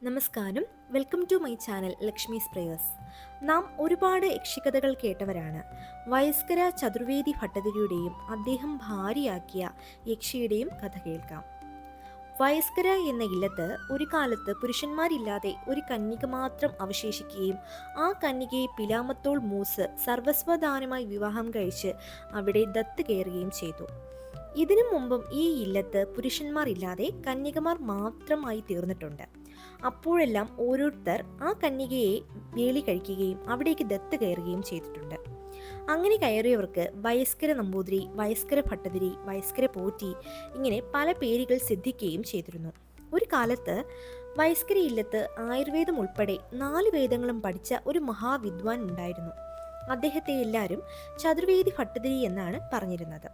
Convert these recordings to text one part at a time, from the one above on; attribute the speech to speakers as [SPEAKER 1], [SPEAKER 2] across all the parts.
[SPEAKER 1] നമസ്കാരം, welcome to my channel Lakshmi's prayers. നാം ഒരുപാട് യക്ഷിക്കഥകൾ കേട്ടവരാണ്. വയസ്കര ചതുർവേദി ഭട്ടതിരിയുടെയും അദ്ദേഹം ഭാര്യയാക്കിയ യക്ഷിയുടെയും കഥ കേൾക്കാം. വയസ്കര എന്ന ഇല്ലത്ത് ഒരു കാലത്ത് പുരുഷന്മാരില്ലാതെ ഒരു കന്യക മാത്രം അവശേഷിക്കുകയും ആ കന്യകയെ പിലാമത്തോൾ മൂസ് സർവസ്വദാനമായി വിവാഹം കഴിച്ച് അവിടെ ദത്ത് കയറുകയും ചെയ്തു. ഇതിനു മുമ്പും ഈ ഇല്ലത്ത് പുരുഷന്മാർ ഇല്ലാതെ കന്യകമാർ മാത്രമായി തീർന്നിട്ടുണ്ട്. അപ്പോഴെല്ലാം ഓരോരുത്തർ ആ കന്യകയെ വേളി കഴിക്കുകയും അവിടേക്ക് ദത്ത് കയറുകയും ചെയ്തിട്ടുണ്ട്. അങ്ങനെ കയറിയവർക്ക് വയസ്കര നമ്പൂതിരി, വയസ്കര ഭട്ടതിരി, വയസ്കര പോറ്റി ഇങ്ങനെ പല പേരുകൾ സിദ്ധിക്കുകയും ചെയ്തിരുന്നു. ഒരു കാലത്ത് വയസ്കര ഇല്ലത്ത് ആയുർവേദം ഉൾപ്പെടെ 4 വേദങ്ങളും പഠിച്ച ഒരു മഹാവിദ്വാൻ ഉണ്ടായിരുന്നു. അദ്ദേഹത്തെ എല്ലാവരും ചതുർവേദി ഭട്ടതിരി എന്നാണ് പറഞ്ഞിരുന്നത്.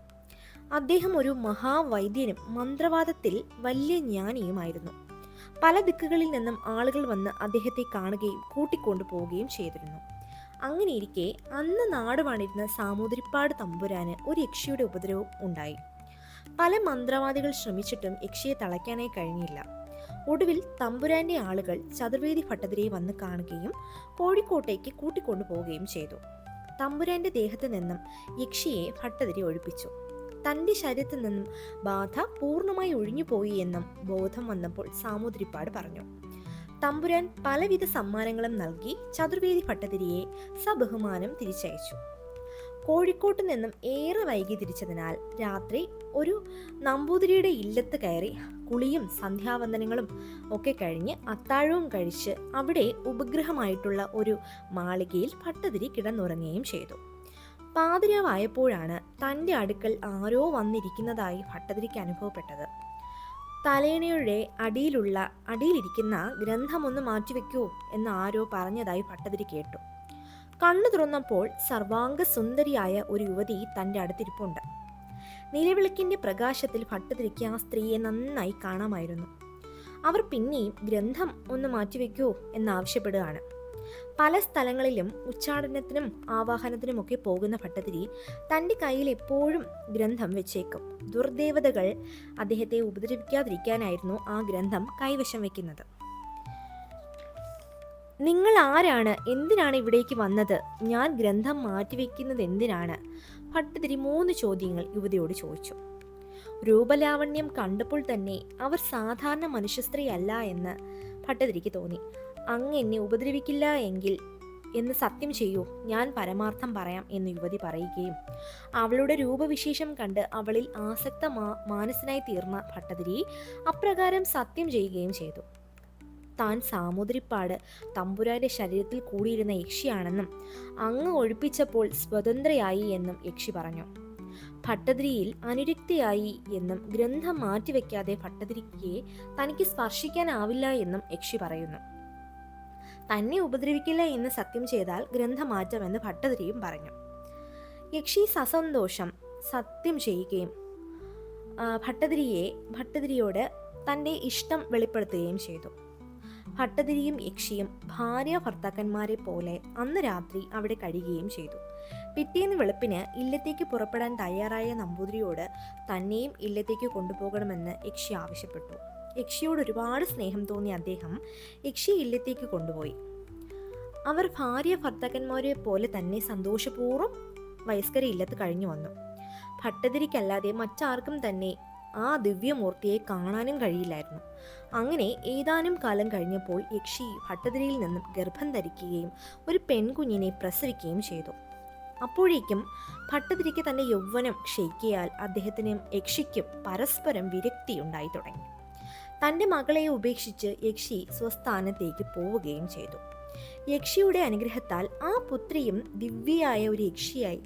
[SPEAKER 1] അദ്ദേഹം ഒരു മഹാവൈദ്യനും മന്ത്രവാദത്തിൽ വലിയ ജ്ഞാനിയുമായിരുന്നു. പല ദിക്കുകളിൽ നിന്നും ആളുകൾ വന്ന് അദ്ദേഹത്തെ കാണുകയും കൂട്ടിക്കൊണ്ടു പോവുകയും ചെയ്തിരുന്നു. അങ്ങനെയിരിക്കെ അന്ന് നാടുവാണിരുന്ന സാമൂതിരിപ്പാട് തമ്പുരാന് ഒരു യക്ഷിയുടെ ഉപദ്രവം ഉണ്ടായി. പല മന്ത്രവാദികൾ ശ്രമിച്ചിട്ടും യക്ഷിയെ തളയ്ക്കാനായി കഴിഞ്ഞില്ല. ഒടുവിൽ തമ്പുരാന്റെ ആളുകൾ ചതുർവേദി ഭട്ടതിരിയെ വന്ന് കാണുകയും കോഴിക്കോട്ടേക്ക് കൂട്ടിക്കൊണ്ടു പോവുകയും ചെയ്തു. തമ്പുരാന്റെ ദേഹത്ത് നിന്നും യക്ഷിയെ ഭട്ടതിരി ഒഴിപ്പിച്ചു. തൻ്റെ ശരീരത്തിൽ നിന്നും ബാധ പൂർണ്ണമായി ഒഴിഞ്ഞുപോയി എന്നും ബോധം വന്നപ്പോൾ സാമൂതിരിപ്പാട് പറഞ്ഞു. തമ്പുരാൻ പലവിധ സമ്മാനങ്ങളും നൽകി ചതുർവേദി ഭട്ടതിരിയെ സബഹുമാനം തിരിച്ചയച്ചു. കോഴിക്കോട്ട് നിന്നും ഏറെ വൈകി തിരിച്ചതിനാൽ രാത്രി ഒരു നമ്പൂതിരിയുടെ ഇല്ലത്ത് കയറി കുളിയും സന്ധ്യാവന്ദനങ്ങളും ഒക്കെ കഴിഞ്ഞ് അത്താഴവും കഴിച്ച് അവിടെ ഉപഗ്രഹമായിട്ടുള്ള ഒരു മാളികയിൽ ഭട്ടതിരി കിടന്നുറങ്ങുകയും ചെയ്തു. പാതിരാവായപ്പോഴാണ് തൻ്റെ അടുക്കൽ ആരോ വന്നിരിക്കുന്നതായി ഭട്ടതിരിക്ക് അനുഭവപ്പെട്ടത്. തലേണയുടെ അടിയിലിരിക്കുന്ന ഗ്രന്ഥമൊന്ന് മാറ്റിവെക്കൂ എന്ന് ആരോ പറഞ്ഞതായി ഭട്ടതിരി കേട്ടു. കണ്ണു തുറന്നപ്പോൾ സർവാംഗ സുന്ദരിയായ ഒരു യുവതി തൻ്റെ അടുത്തിരിപ്പുണ്ട്. നിലവിളക്കിന്റെ പ്രകാശത്തിൽ ഭട്ടതിരിക്ക് ആ സ്ത്രീയെ നന്നായി കാണാമായിരുന്നു. അവർ പിന്നെയും ഗ്രന്ഥം ഒന്ന് മാറ്റിവെക്കൂ എന്നാവശ്യപ്പെടുകയാണ്. പല സ്ഥലങ്ങളിലും ഉച്ചാടനത്തിനും ആവാഹനത്തിനുമൊക്കെ പോകുന്ന ഭട്ടതിരി തൻ്റെ കയ്യിൽ എപ്പോഴും ഗ്രന്ഥം വെച്ചേക്കും. ദുർദേവതകൾ അദ്ദേഹത്തെ ഉപദ്രവിക്കാതിരിക്കാനായിരുന്നു ആ ഗ്രന്ഥം കൈവശം വെക്കുന്നത്. നിങ്ങൾ ആരാണ്? എന്തിനാണ് ഇവിടേക്ക് വന്നത്? ഞാൻ ഗ്രന്ഥം മാറ്റിവെക്കുന്നത് എന്തിനാണ്? ഭട്ടതിരി 3 ചോദ്യങ്ങൾ യുവതിയോട് ചോദിച്ചു. രൂപലാവണ്യം കണ്ടപ്പോൾ തന്നെ അവർ സാധാരണ മനുഷ്യസ്ത്രീയല്ല എന്ന് ഭട്ടതിരിക്ക് തോന്നി. അങ്ങ് എന്നെ ഉപദ്രവിക്കില്ല എങ്കിൽ എന്ന് സത്യം ചെയ്യൂ, ഞാൻ പരമാർത്ഥം പറയാം എന്ന് യുവതി പറയുകയും അവളുടെ രൂപവിശേഷം കണ്ട് അവളിൽ മാനസനായി തീർന്ന ഭട്ടതിരി അപ്രകാരം സത്യം ചെയ്യുകയും ചെയ്തു. താൻ സാമൂതിരിപ്പാട് തമ്പുരാന്റെ ശരീരത്തിൽ കൂടിയിരുന്ന യക്ഷിയാണെന്നും അങ്ങ് ഒഴിപ്പിച്ചപ്പോൾ സ്വതന്ത്രയായി എന്നും യക്ഷി പറഞ്ഞു. ഭട്ടതിരിയിൽ അനുരക്തിയായി എന്നും ഗ്രന്ഥം മാറ്റിവെക്കാതെ ഭട്ടതിരിക്ക് തനിക്ക് സ്പർശിക്കാനാവില്ല എന്നും യക്ഷി പറയുന്നു. തന്നെ ഉപദ്രവിക്കില്ല എന്ന് സത്യം ചെയ്താൽ ഗ്രന്ഥമാറ്റമെന്ന് ഭട്ടതിരിയും പറഞ്ഞു. യക്ഷി സസന്തോഷം സത്യം ചെയ്യുകയും ഭട്ടതിരിയോട് തൻ്റെ ഇഷ്ടം വെളിപ്പെടുത്തുകയും ചെയ്തു. ഭട്ടതിരിയും യക്ഷിയും ഭാര്യ ഭർത്താക്കന്മാരെ പോലെ അന്ന് രാത്രി അവിടെ കഴിയുകയും ചെയ്തു. പിറ്റേന്ന് വെളുപ്പിന് ഇല്ലത്തേക്ക് പുറപ്പെടാൻ തയ്യാറായ നമ്പൂതിരിയോട് തന്നെയും ഇല്ലത്തേക്ക് കൊണ്ടുപോകണമെന്ന് യക്ഷി ആവശ്യപ്പെട്ടു. യക്ഷിയോട് ഒരുപാട് സ്നേഹം തോന്നിയ അദ്ദേഹം യക്ഷിയെ ഇല്ലത്തേക്ക് കൊണ്ടുപോയി. അവർ ഭാര്യ ഭർത്താക്കന്മാരെ പോലെ തന്നെ സന്തോഷപൂർവ്വം വയസ്കര ഇല്ലത്ത് കഴിഞ്ഞു വന്നു. ഭട്ടതിരിക്കല്ലാതെ മറ്റാർക്കും തന്നെ ആ ദിവ്യമൂർത്തിയെ കാണാനും കഴിയില്ലായിരുന്നു. അങ്ങനെ ഏതാനും കാലം കഴിഞ്ഞപ്പോൾ യക്ഷി ഭട്ടതിരിയിൽ നിന്നും ഗർഭം ധരിക്കുകയും ഒരു പെൺകുഞ്ഞിനെ പ്രസവിക്കുകയും ചെയ്തു. അപ്പോഴേക്കും ഭട്ടതിരിക്ക് തന്റെ യൗവനം ക്ഷയിക്കയാൽ അദ്ദേഹത്തിനും യക്ഷിക്കും പരസ്പരം വിരക്തിയുണ്ടായി തുടങ്ങി. തൻ്റെ മകളെ ഉപേക്ഷിച്ച് യക്ഷി സ്വസ്ഥാനത്തേക്ക് പോവുകയും ചെയ്തു. യക്ഷിയുടെ അനുഗ്രഹത്താൽ ആ പുത്രിയും ദിവ്യയായ ഒരു യക്ഷിയായി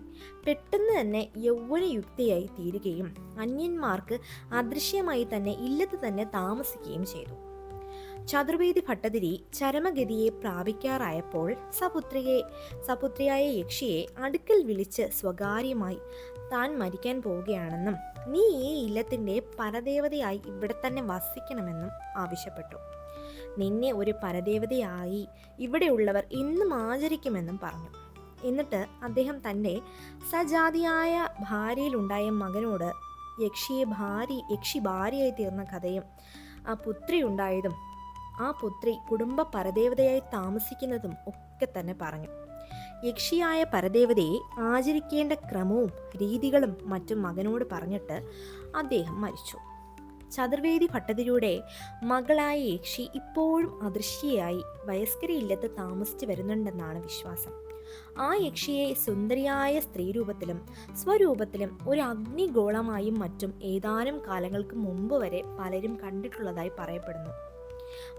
[SPEAKER 1] പെട്ടെന്ന് തന്നെ യൗവനയുക്തയായി തീരുകയും അന്യന്മാർക്ക് അദൃശ്യമായി തന്നെ ഇല്ലത്ത് തന്നെ താമസിക്കുകയും ചെയ്തു. ചതുർവേദി ഭട്ടതിരി ചരമഗതിയെ പ്രാപിക്കാറായപ്പോൾ സപുത്രിയായ യക്ഷിയെ അടുക്കൽ വിളിച്ച് സ്വകാര്യമായി താൻ മരിക്കാൻ പോവുകയാണെന്നും നീ ഈ ഇല്ലത്തിൻ്റെ പരദേവതയായി ഇവിടെ തന്നെ വസിക്കണമെന്നും ആവശ്യപ്പെട്ടു. നിന്നെ ഒരു പരദേവതയായി ഇവിടെയുള്ളവർ ഇന്നും ആചരിക്കുമെന്നും പറഞ്ഞു. എന്നിട്ട് അദ്ദേഹം തൻ്റെ സജാതിയായ ഭാര്യയിലുണ്ടായ മകനോട് യക്ഷി ഭാര്യയായി തീർന്ന കഥയും ആ പുത്രി ഉണ്ടായതും ആ പുത്രി കുടുംബ പരദേവതയായി താമസിക്കുന്നതും ഒക്കെ തന്നെ പറഞ്ഞു. യക്ഷിയായ പരദേവതയെ ആചരിക്കേണ്ട ക്രമവും രീതികളും മറ്റും മകനോട് പറഞ്ഞിട്ട് അദ്ദേഹം മരിച്ചു. ചതുർവേദി ഭട്ടതിരിയുടെ മകളായ യക്ഷി ഇപ്പോഴും അദൃശ്യയായി വയസ്കര ഇല്ലത്ത് താമസിച്ചു വരുന്നുണ്ടെന്നാണ് വിശ്വാസം. ആ യക്ഷിയെ സുന്ദരിയായ സ്ത്രീരൂപത്തിലും സ്വരൂപത്തിലും ഒരു അഗ്നിഗോളമായും മറ്റും ഏതാനും കാലങ്ങൾക്ക് മുമ്പ് വരെ പലരും കണ്ടിട്ടുള്ളതായി പറയപ്പെടുന്നു.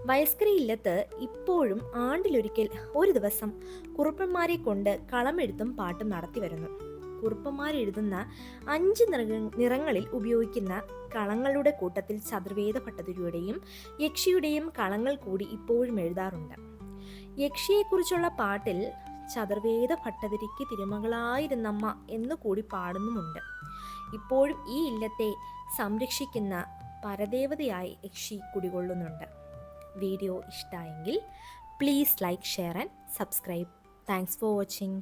[SPEAKER 1] വയസ്കര ഇല്ലത്ത് ഇപ്പോഴും ആണ്ടിലൊരിക്കൽ ഒരു ദിവസം കുറുപ്പന്മാരെ കൊണ്ട് കളമെഴുത്തും പാട്ടും നടത്തി വരുന്നു. കുറുപ്പന്മാരെഴുതുന്ന 5 നിറങ്ങളിൽ ഉപയോഗിക്കുന്ന കളങ്ങളുടെ കൂട്ടത്തിൽ ചതുർവേദ ഭട്ടതിരിയുടെയും യക്ഷിയുടെയും കളങ്ങൾ കൂടി ഇപ്പോഴും എഴുതാറുണ്ട്. യക്ഷിയെക്കുറിച്ചുള്ള പാട്ടിൽ ചതുർവേദ ഭട്ടതിരിക്ക് തിരുമകളായിരുന്നമ്മ എന്നു കൂടി പാടുന്നുമുണ്ട്. ഇപ്പോഴും ഈ ഇല്ലത്തെ സംരക്ഷിക്കുന്ന പരദേവതയായി യക്ഷി കുടികൊള്ളുന്നുണ്ട്. വീഡിയോ ഇഷ്ടമായെങ്കിൽ please like, share and subscribe. Thanks for watching.